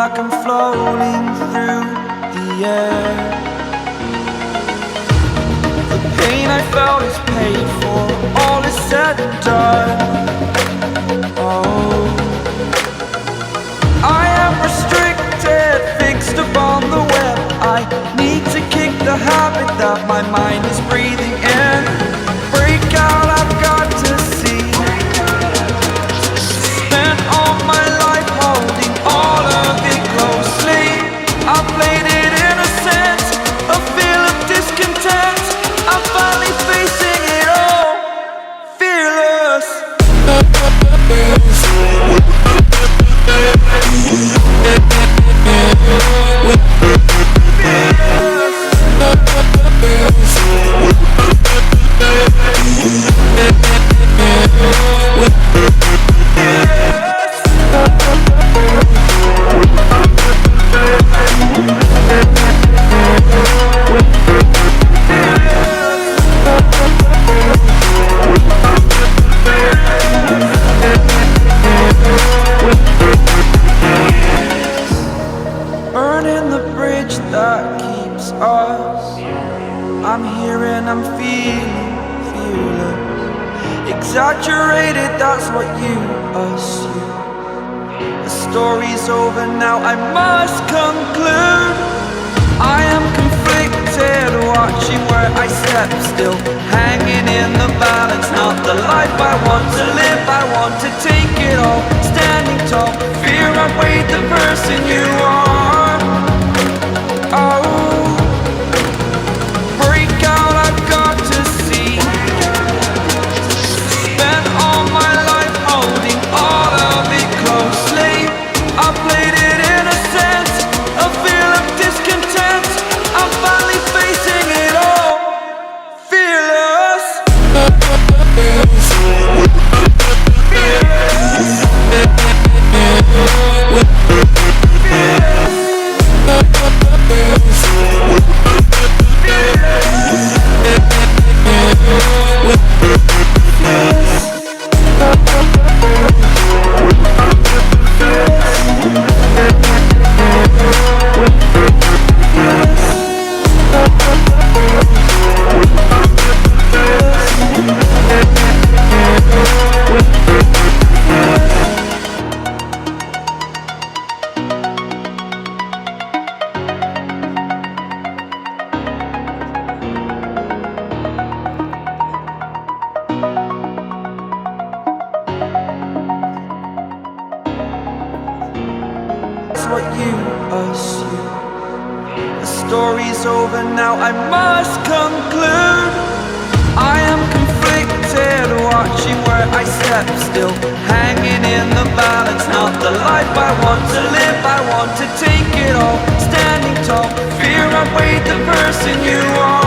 like I'm floating through the air. The pain I felt is paid for, all is said and done. Oh, I am restricted, fixed upon the web. I need to kick the habit that my mind is breathing in. Break out, I've got to see. Spent all my life holding all of it closely. I played it innocent, a feel of discontent. I'm finally facing it all, fearless. Burning the bridge that keeps us. I'm here and I'm feeling fearless. Exaggerated, that's what you assume. The story's over now, I must conclude. I am conflicted, watching where I step still, hanging in the balance. Not the life I want to live, I want to take it all. Standing tall, fear outweighed the person you are. Oh, break out, I've got to see. Spent all my life holding all of it closely. I played it innocent, a feel of discontent. I'm finally facing it all, fearless. What you assume. The story's over now, I must conclude. I am conflicted, watching where I step still, hanging in the balance. Not the life I want to live, I want to take it all. Standing tall, fear outweighed the person you are.